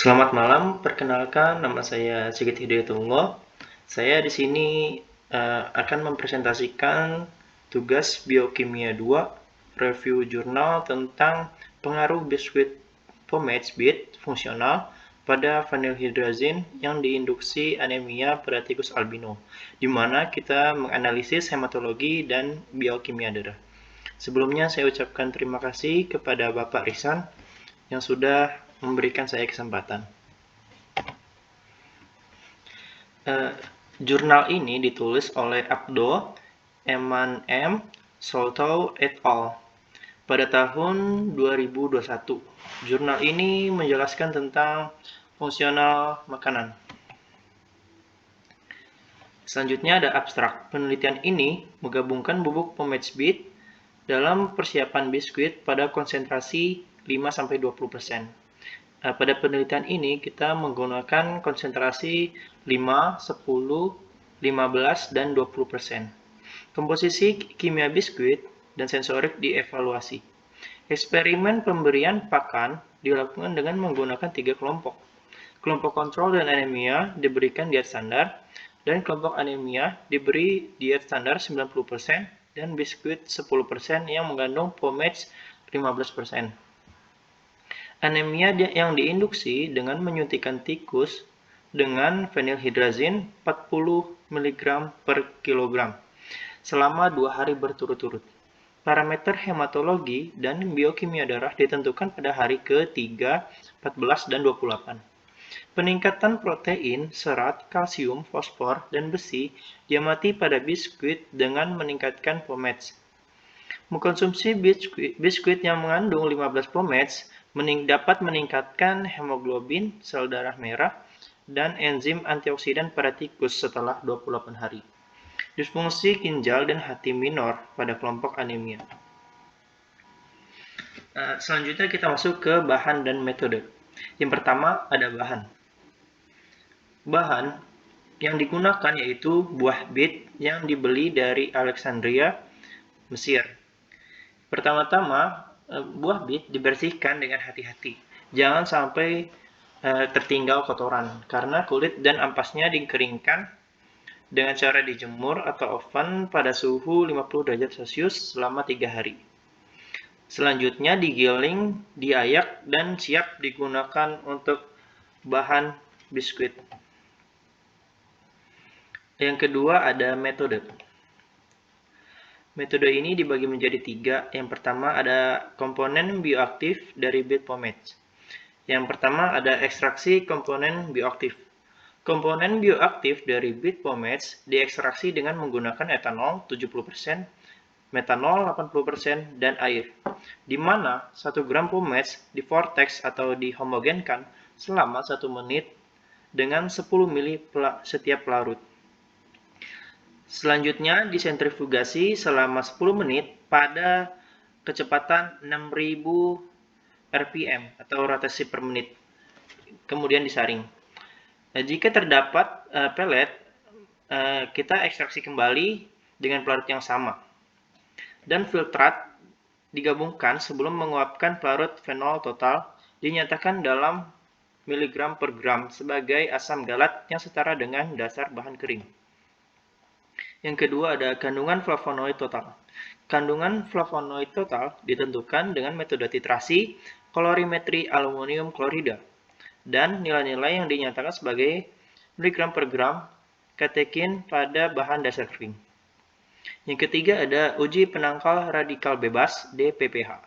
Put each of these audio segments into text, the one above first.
Selamat malam, perkenalkan nama saya Sigit Hidayatullah. Saya di sini akan mempresentasikan tugas Biokimia 2, review jurnal tentang pengaruh biskuit pomade bit fungsional pada vanilhydrazine yang diinduksi anemia pada tikus albino, di mana kita menganalisis hematologi dan biokimia darah. Sebelumnya saya ucapkan terima kasih kepada Bapak Risan yang sudah memberikan saya kesempatan. Jurnal ini ditulis oleh Abdo, Eman M, Soltow et al. pada tahun 2021. Jurnal ini menjelaskan tentang fungsional makanan. Selanjutnya ada abstrak. Penelitian ini menggabungkan bubuk pomade bit dalam persiapan biskuit pada konsentrasi 5-20%. Pada penelitian ini kita menggunakan konsentrasi 5, 10, 15, dan 20%. Komposisi kimia biskuit dan sensorik dievaluasi. Eksperimen pemberian pakan dilakukan dengan menggunakan 3 kelompok. Kelompok kontrol dan anemia diberikan diet standar, dan kelompok anemia diberi diet standar 90% dan biskuit 10% yang mengandung pomade 15%. Anemia yang diinduksi dengan menyuntikkan tikus dengan vanilhydrazine 40 mg per kilogram selama 2 hari berturut-turut. Parameter hematologi dan biokimia darah ditentukan pada hari ke-3, 14, dan 28. Peningkatan protein, serat, kalsium, fosfor, dan besi diamati pada biskuit dengan meningkatkan pomade. Mengkonsumsi biskuit yang mengandung 15 pomades dapat meningkatkan hemoglobin, sel darah merah, dan enzim antioksidan pada tikus setelah 28 hari. Disfungsi ginjal dan hati minor pada kelompok anemia. Selanjutnya kita masuk ke bahan dan metode. Yang pertama ada bahan. Bahan yang digunakan yaitu buah bit yang dibeli dari Alexandria, Mesir. Pertama-tama, buah bit dibersihkan dengan hati-hati. Jangan sampai tertinggal kotoran, karena kulit dan ampasnya dikeringkan dengan cara dijemur atau oven pada suhu 50 derajat Celcius selama 3 hari. Selanjutnya digiling, diayak, dan siap digunakan untuk bahan biskuit. Yang kedua ada metode. Metode ini dibagi menjadi 3. Yang pertama ada komponen bioaktif dari bit pomade. Yang pertama ada ekstraksi komponen bioaktif. Komponen bioaktif dari bit pomade diekstraksi dengan menggunakan etanol 70%, metanol 80%, dan air, di mana 1 gram pomade divortex atau dihomogenkan selama 1 menit dengan 10 ml setiap larut. Selanjutnya disentrifugasi selama 10 menit pada kecepatan 6000 rpm atau rotasi per menit. Kemudian disaring. Jika terdapat pelet, kita ekstraksi kembali dengan pelarut yang sama. Dan filtrat digabungkan sebelum menguapkan pelarut fenol total dinyatakan dalam miligram per gram sebagai asam galat yang setara dengan dasar bahan kering. Yang kedua ada kandungan flavonoid total. Kandungan flavonoid total ditentukan dengan metode titrasi kolorimetri aluminium klorida dan nilai-nilai yang dinyatakan sebagai miligram per gram katekin pada bahan dasar kering. Yang ketiga ada uji penangkal radikal bebas DPPH.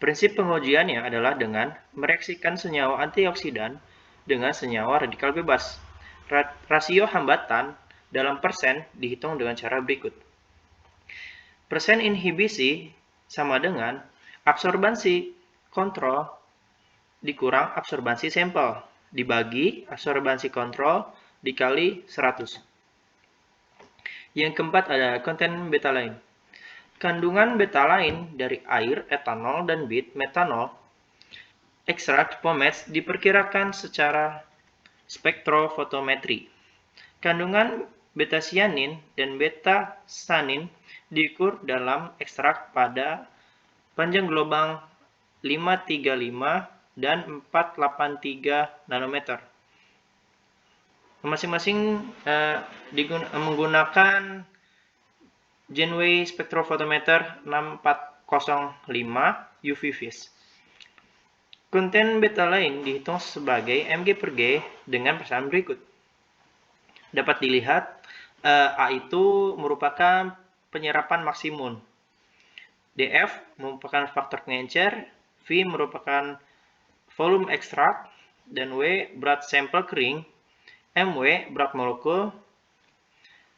Prinsip pengujiannya adalah dengan mereaksikan senyawa antioksidan dengan senyawa radikal bebas. Rasio hambatan dalam persen dihitung dengan cara berikut. Persen inhibisi sama dengan absorbansi kontrol dikurang absorbansi sampel dibagi absorbansi kontrol dikali 100. Yang keempat ada konten betalain. Kandungan betalain dari air, etanol, dan bit metanol ekstrak pomade diperkirakan secara spektrofotometri. Kandungan beta-cyanin dan beta-sanin diukur dalam ekstrak pada panjang gelombang 535 dan 483 nanometer. Masing-masing menggunakan Genway Spectrophotometer 6405 UV vis. Konten Betalain dihitung sebagai mg per G dengan persamaan berikut. Dapat dilihat A itu merupakan penyerapan maksimum, DF merupakan faktor pengencer, V merupakan volume ekstrak, dan W berat sampel kering, MW berat molekul,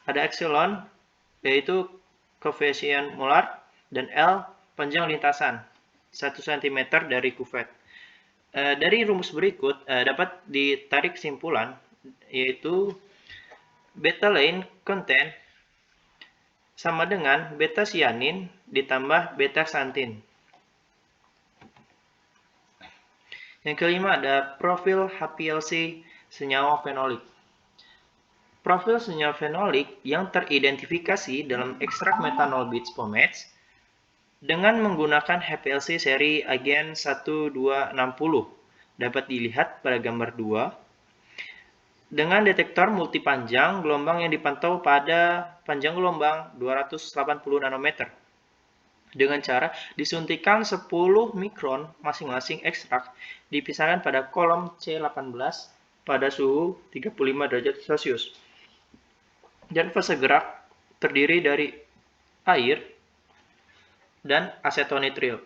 ada epsilon yaitu koefisien molar, dan L panjang lintasan 1 cm dari kuvet. Dari rumus berikut dapat ditarik kesimpulan yaitu betalain konten sama dengan beta sianin ditambah beta xanthin. Yang kelima ada profil HPLC senyawa fenolik. Profil senyawa fenolik yang teridentifikasi dalam ekstrak methanol beach pomades dengan menggunakan HPLC seri agen 1260 dapat dilihat pada gambar 2 dengan detektor multipanjang gelombang yang dipantau pada panjang gelombang 280 nanometer dengan cara disuntikan 10 mikron masing-masing ekstrak dipisahkan pada kolom C18 pada suhu 35 derajat Celcius. Dan fase gerak terdiri dari air dan asetonitril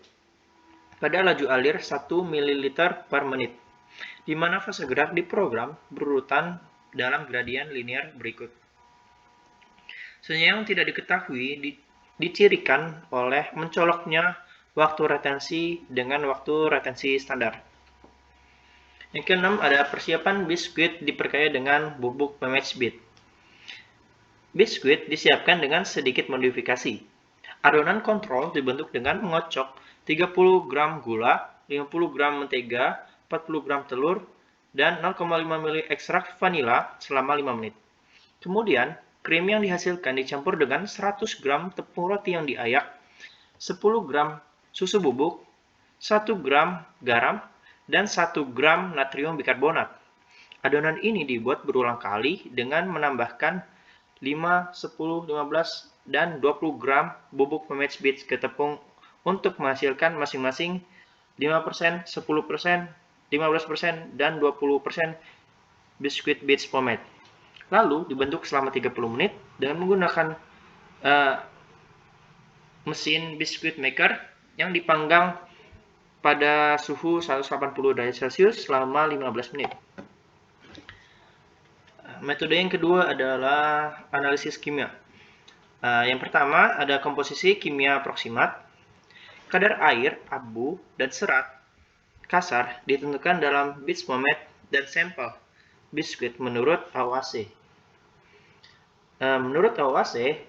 pada laju alir 1 ml per menit, di mana fase gerak diprogram berurutan dalam gradien linear berikut. Senyawa yang tidak diketahui dicirikan oleh mencoloknya waktu retensi dengan waktu retensi standar. Yang keenam ada persiapan biskuit diperkaya dengan bubuk pematch bit. Biskuit disiapkan dengan sedikit modifikasi. Adonan kontrol dibentuk dengan mengocok 30 gram gula, 50 gram mentega, 40 gram telur, dan 0,5 ml ekstrak vanila selama 5 menit. Kemudian, krim yang dihasilkan dicampur dengan 100 gram tepung roti yang diayak, 10 gram susu bubuk, 1 gram garam, dan 1 gram natrium bikarbonat. Adonan ini dibuat berulang kali dengan menambahkan 5, 10, 15, dan 20 gram bubuk pematch bits ke tepung untuk menghasilkan masing-masing 5%, 10%, 15%, dan 20% biskuit bits pomade. Lalu dibentuk selama 30 menit dengan menggunakan mesin biskuit maker yang dipanggang pada suhu 180 derajat Celcius selama 15 menit. Metode yang kedua adalah analisis kimia. Yang pertama ada komposisi kimia proksimat. Kadar air, abu, dan serat kasar ditentukan dalam bits pomade dan sampel biskuit menurut AOAC. Menurut AOAC,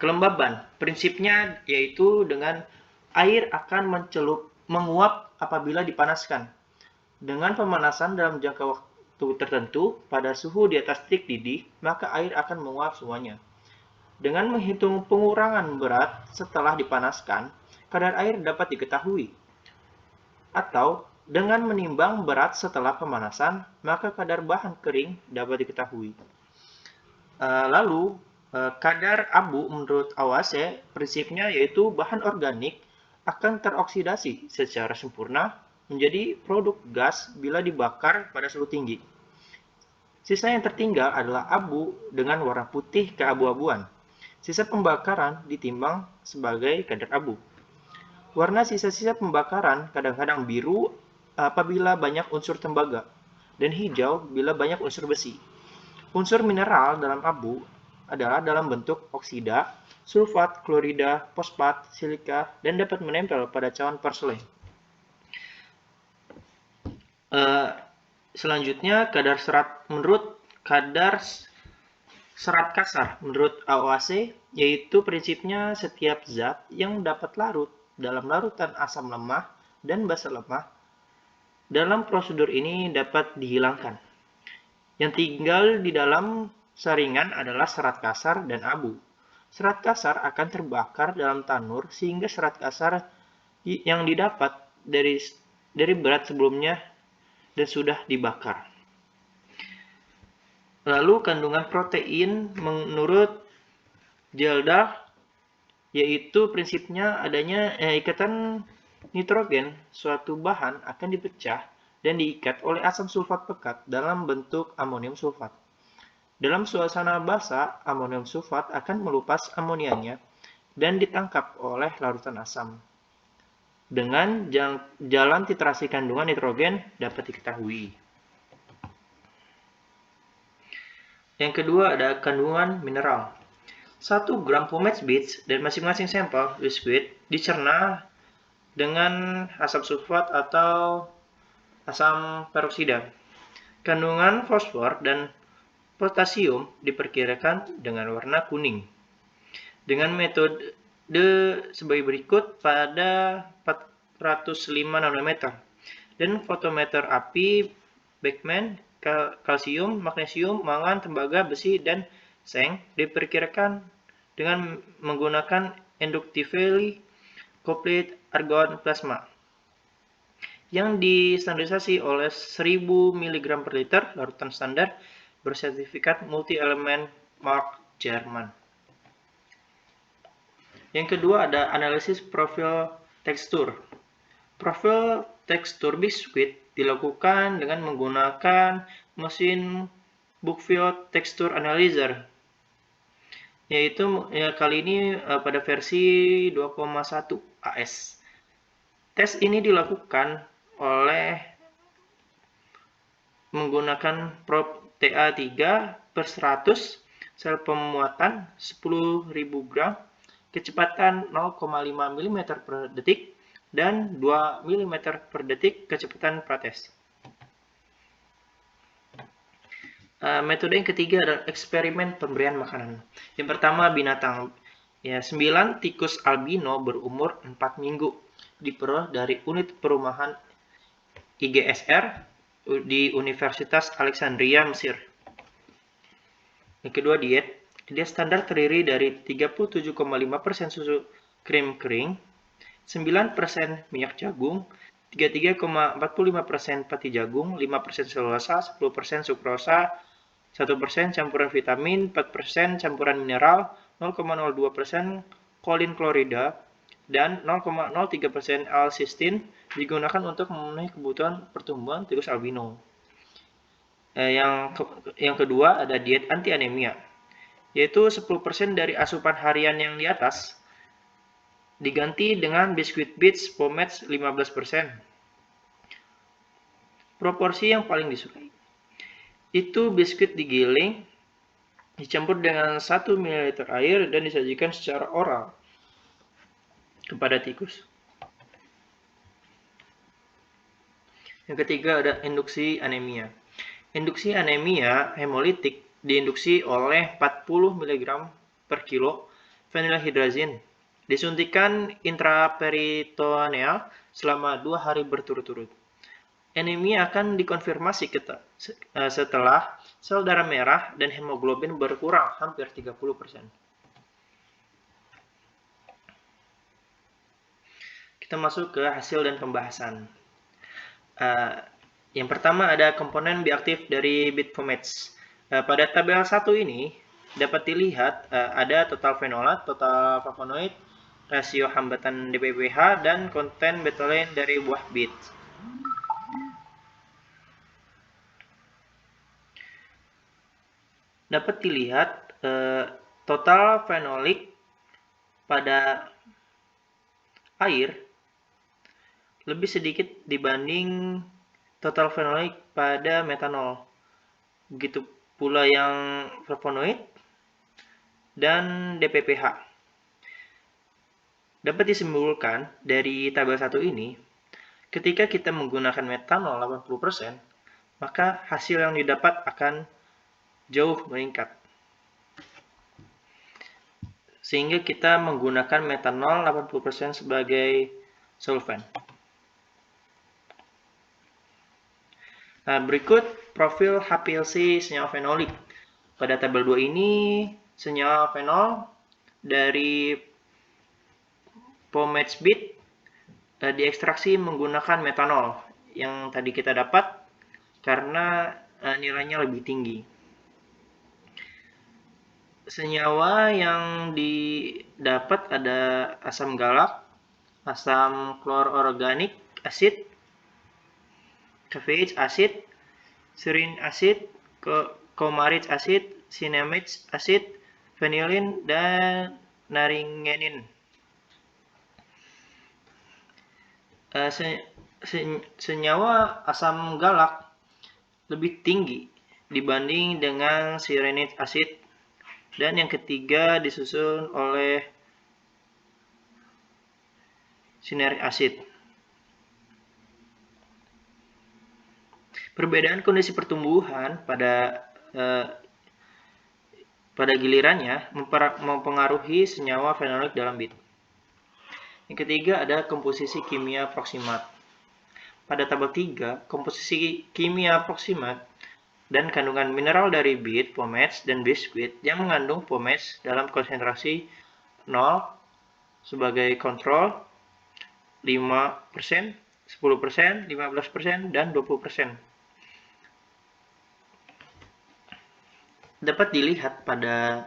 kelembaban prinsipnya yaitu dengan air akan menguap apabila dipanaskan. Dengan pemanasan dalam jangka waktu tertentu pada suhu di atas titik didih, maka air akan menguap semuanya. Dengan menghitung pengurangan berat setelah dipanaskan, kadar air dapat diketahui. Atau dengan menimbang berat setelah pemanasan, maka kadar bahan kering dapat diketahui. Lalu, kadar abu menurut AOAC prinsipnya yaitu bahan organik akan teroksidasi secara sempurna menjadi produk gas bila dibakar pada suhu tinggi. Sisa yang tertinggal adalah abu dengan warna putih keabu-abuan. Sisa pembakaran ditimbang sebagai kadar abu. Warna sisa-sisa pembakaran kadang-kadang biru apabila banyak unsur tembaga, dan hijau bila banyak unsur besi. Unsur mineral dalam abu adalah dalam bentuk oksida, sulfat, klorida, fosfat, silika, dan dapat menempel pada cawan porselen. Selanjutnya, kadar serat kasar menurut AOAC, yaitu prinsipnya setiap zat yang dapat larut dalam larutan asam lemah dan basa lemah dalam prosedur ini dapat dihilangkan. Yang tinggal di dalam saringan adalah serat kasar dan abu. Serat kasar akan terbakar dalam tanur sehingga serat kasar yang didapat dari dari berat sebelumnya dan sudah dibakar. Lalu kandungan protein menurut Geldah, yaitu prinsipnya adanya ikatan nitrogen suatu bahan akan dipecah dan diikat oleh asam sulfat pekat dalam bentuk amonium sulfat. Dalam suasana basah, amonium sulfat akan melupas amonianya dan ditangkap oleh larutan asam. Dengan jalan titrasi kandungan nitrogen dapat diketahui. Yang kedua ada kandungan mineral. 1 gram pomade beads dan masing-masing sampel biskuit dicerna dengan asam sulfat atau asam peroksida. Kandungan fosfor dan potasium diperkirakan dengan warna kuning. Dengan metode sebagai berikut pada 405 nanometer dan fotometer api Beckman, kalsium, magnesium, mangan, tembaga, besi, dan seng diperkirakan dengan menggunakan inductively coupled argon plasma yang distandarisasi oleh 1000 mg per liter larutan standar bersertifikat multi-elemen mark Jerman. Yang kedua ada analisis profil tekstur. Profil tekstur biskuit dilakukan dengan menggunakan mesin Buckfield Texture Analyzer, yaitu kali ini pada versi 2,1 AS. Tes ini dilakukan oleh menggunakan probe TA3 per 100 sel pemuatan 10.000 gram, kecepatan 0,5 mm per detik, dan 2 mm per detik kecepatan prates. Metode yang ketiga adalah eksperimen pemberian makanan. Yang pertama binatang. 9 tikus albino berumur 4 minggu diperoleh dari unit perumahan IGSR di Universitas Alexandria, Mesir. Yang kedua diet. Diet standar terdiri dari 37,5% susu krim kering, 9% minyak jagung, 33,45% pati jagung, 5% selulosa, 10% sukrosa, 1% campuran vitamin, 4% campuran mineral, 0,02% kolin klorida, dan 0,03% L-cysteine digunakan untuk memenuhi kebutuhan pertumbuhan tikus albino. Yang kedua ada diet anti anemia, yaitu 10% dari asupan harian yang di atas diganti dengan biskuit Beats Pomades 15%. Proporsi yang paling disukai itu biskuit digiling, dicampur dengan 1 ml air dan disajikan secara oral kepada tikus. Yang ketiga ada induksi anemia. Induksi anemia hemolitik diinduksi oleh 40 mg per kilo fenilhydrazine. Disuntikan intraperitoneal selama 2 hari berturut-turut. Anemia akan dikonfirmasi setelah sel darah merah dan hemoglobin berkurang hampir 30%. Kita masuk ke hasil dan pembahasan. Yang pertama ada komponen bioaktif dari Bitfomades. Pada tabel 1 ini dapat dilihat ada total fenolat, total flavonoid, rasio hambatan DPPH, dan konten betaline dari buah bit. Dapat dilihat total fenolik pada air lebih sedikit dibanding total fenolik pada metanol. Begitu pula yang flavonoid dan DPPH. Dapat disimpulkan dari tabel 1 ini, ketika kita menggunakan metanol 80%, maka hasil yang didapat akan jauh meningkat. Sehingga kita menggunakan metanol 80% sebagai solvent. Nah, berikut profil HPLC senyawa fenolik. Pada tabel 2 ini, senyawa fenol dari Pomades Beat diekstraksi menggunakan metanol. yang tadi kita dapat karena nilainya lebih tinggi. Senyawa yang didapat ada asam galak, asam klororganik asid, KVH asid, serin asid, coumarit asid, cinnamate asid, vanillin, dan naringenin. Senyawa asam galak lebih tinggi dibanding dengan cyanic acid, dan yang ketiga disusul oleh cyanuric acid. Perbedaan kondisi pertumbuhan pada gilirannya mempengaruhi senyawa fenolik dalam bit. Yang ketiga ada komposisi kimia proksimat. Pada tabel 3, komposisi kimia proksimat dan kandungan mineral dari bit, pomades, dan biskuit yang mengandung pomades dalam konsentrasi 0 sebagai kontrol, 5%, 10%, 15%, dan 20%. Dapat dilihat pada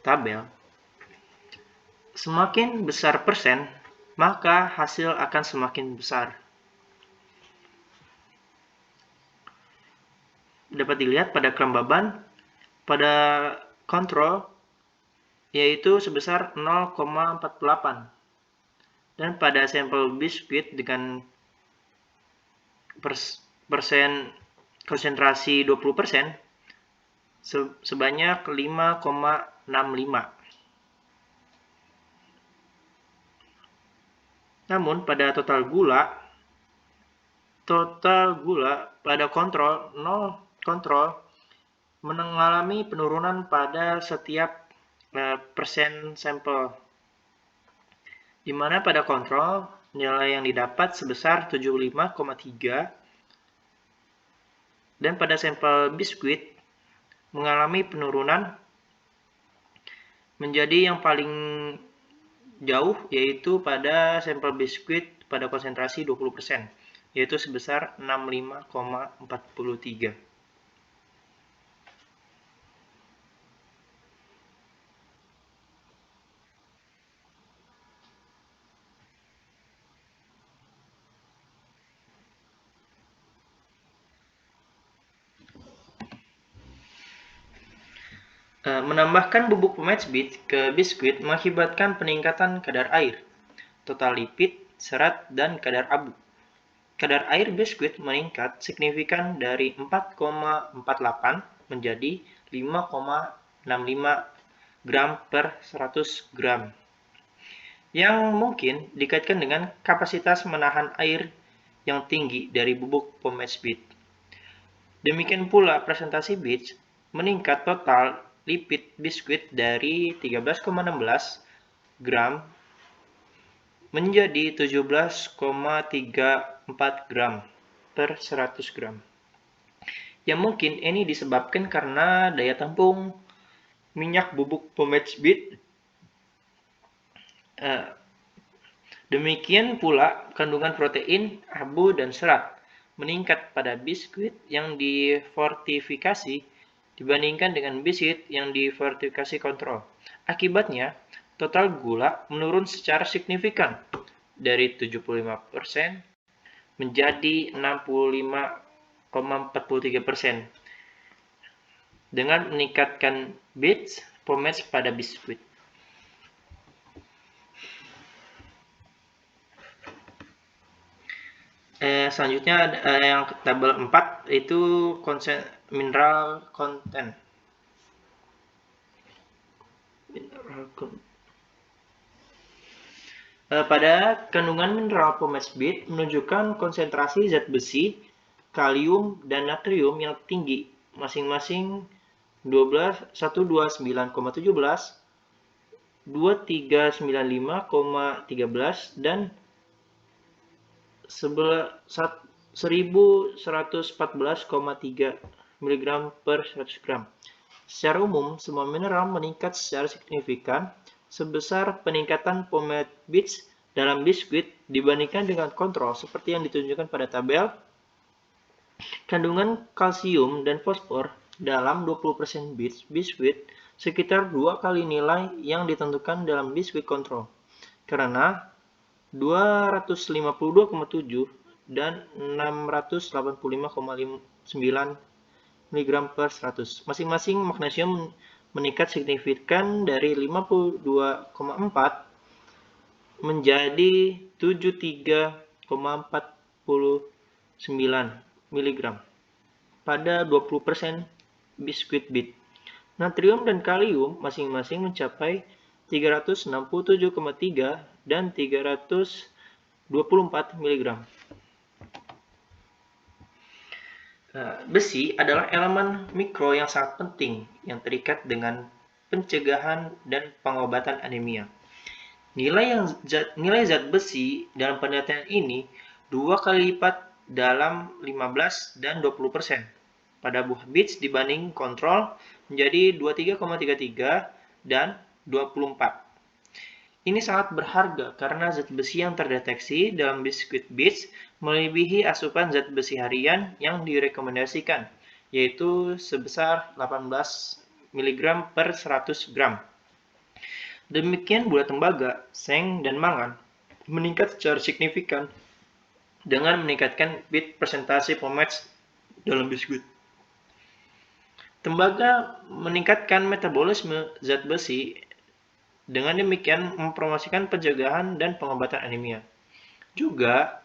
tabel, semakin besar persen, maka hasil akan semakin besar. Dapat dilihat pada kelembaban, pada kontrol, yaitu sebesar 0,48. Dan pada sampel biskuit dengan persen konsentrasi 20%, sebanyak 5,65. Namun pada total gula pada kontrol mengalami penurunan pada setiap persen sampel, di mana pada kontrol nilai yang didapat sebesar 75,3, dan pada sampel biskuit mengalami penurunan menjadi yang paling jauh, yaitu pada sampel biskuit pada konsentrasi 20%, yaitu sebesar 65,43. Menambahkan bubuk pomades bit ke biskuit mengakibatkan peningkatan kadar air, total lipid, serat, dan kadar abu. Kadar air biskuit meningkat signifikan dari 4,48 menjadi 5,65 gram per 100 gram, yang mungkin dikaitkan dengan kapasitas menahan air yang tinggi dari bubuk pomades bit. Demikian pula presentasi bit meningkat total lipid biskuit dari 13,16 gram menjadi 17,34 gram per 100 gram. Yang mungkin ini disebabkan karena daya tampung minyak bubuk pomades bit. Demikian pula kandungan protein, abu, dan serat meningkat pada biskuit yang difortifikasi dibandingkan dengan biskuit yang difortifikasi kontrol. Akibatnya, total gula menurun secara signifikan dari 75% menjadi 65,43% dengan meningkatkan bits pomades pada biskuit. Selanjutnya yang tabel 4 itu mineral content. Pada kandungan mineral pomades bit menunjukkan konsentrasi zat besi, kalium, dan natrium yang tinggi, masing-masing 129,17, 2395,13, dan 1114,3 mg per 100 gram. Secara umum, semua mineral meningkat secara signifikan sebesar peningkatan pomade bits dalam biskuit dibandingkan dengan kontrol seperti yang ditunjukkan pada tabel. Kandungan kalsium dan fosfor dalam 20% biskuit sekitar 2 kali nilai yang ditentukan dalam biskuit kontrol, karena 252,7 dan 685,9 mg per 100. Masing-masing magnesium meningkat signifikan dari 52,4 menjadi 73,49 mg pada 20% biskuit bit. Natrium dan kalium masing-masing mencapai 367,3 dan 324 mg. Besi adalah elemen mikro yang sangat penting yang terikat dengan pencegahan dan pengobatan anemia. Nilai zat besi dalam penelitian ini 2 kali lipat dalam 15 dan 20% pada buah bits dibanding kontrol menjadi 23,33 dan 24. Ini sangat berharga karena zat besi yang terdeteksi dalam biskuit bits melebihi asupan zat besi harian yang direkomendasikan, yaitu sebesar 18 mg per 100 gram. Demikian pula tembaga, seng, dan mangan meningkat secara signifikan dengan meningkatkan bit persentase POMEX dalam biskuit. Tembaga meningkatkan metabolisme zat besi, dengan demikian mempromosikan pencegahan dan pengobatan anemia. Juga,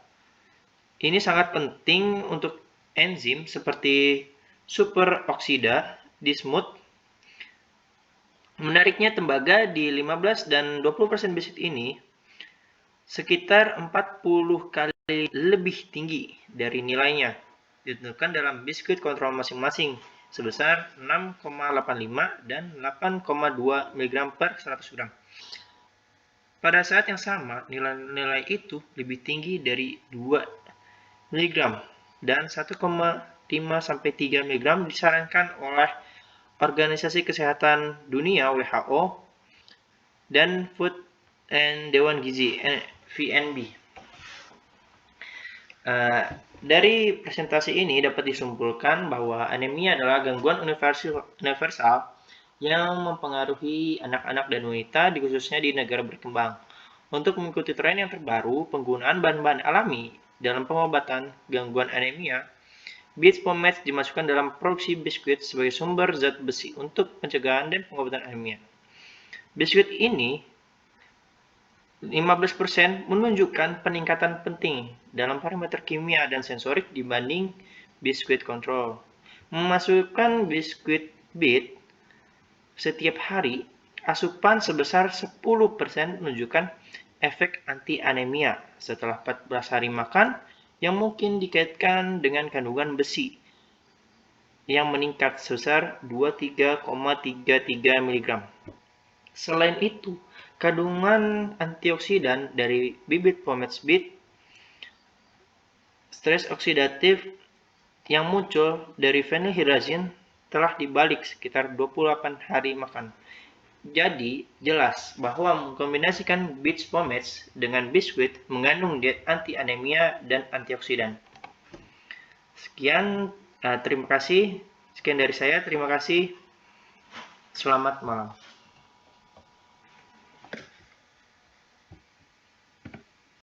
ini sangat penting untuk enzim seperti superoksida bismut. Menariknya, tembaga di 15 dan 20% biskuit ini sekitar 40 kali lebih tinggi dari nilainya ditentukan dalam biskuit kontrol masing-masing sebesar 6,85 dan 8,2 mg per 100 gram. Pada saat yang sama, nilai-nilai itu lebih tinggi dari 2 mg dan 1,5-3 mg disarankan oleh Organisasi Kesehatan Dunia (WHO) dan Food and Dewan Gizi (VNB). Dari presentasi ini dapat disimpulkan bahwa anemia adalah gangguan universal yang mempengaruhi anak-anak dan wanita, khususnya di negara berkembang. Untuk mengikuti tren yang terbaru, penggunaan bahan-bahan alami dalam pengobatan gangguan anemia, bits POMEX dimasukkan dalam produksi biskuit sebagai sumber zat besi untuk pencegahan dan pengobatan anemia. Biskuit ini 15% menunjukkan peningkatan penting dalam parameter kimia dan sensorik dibanding biskuit kontrol. Memasukkan biskuit bit setiap hari, asupan sebesar 10% menunjukkan efek anti-anemia setelah 14 hari makan yang mungkin dikaitkan dengan kandungan besi yang meningkat sebesar 23,33 mg. Selain itu, kandungan antioksidan dari bibit POMEX bit, stres oksidatif yang muncul dari phenylhirazine telah dibalik sekitar 28 hari makan. Jadi, jelas bahwa mengkombinasikan bits POMEX dengan biskuit mengandung diet anti-anemia dan antioksidan. Sekian, terima kasih. Sekian dari saya, terima kasih. Selamat malam.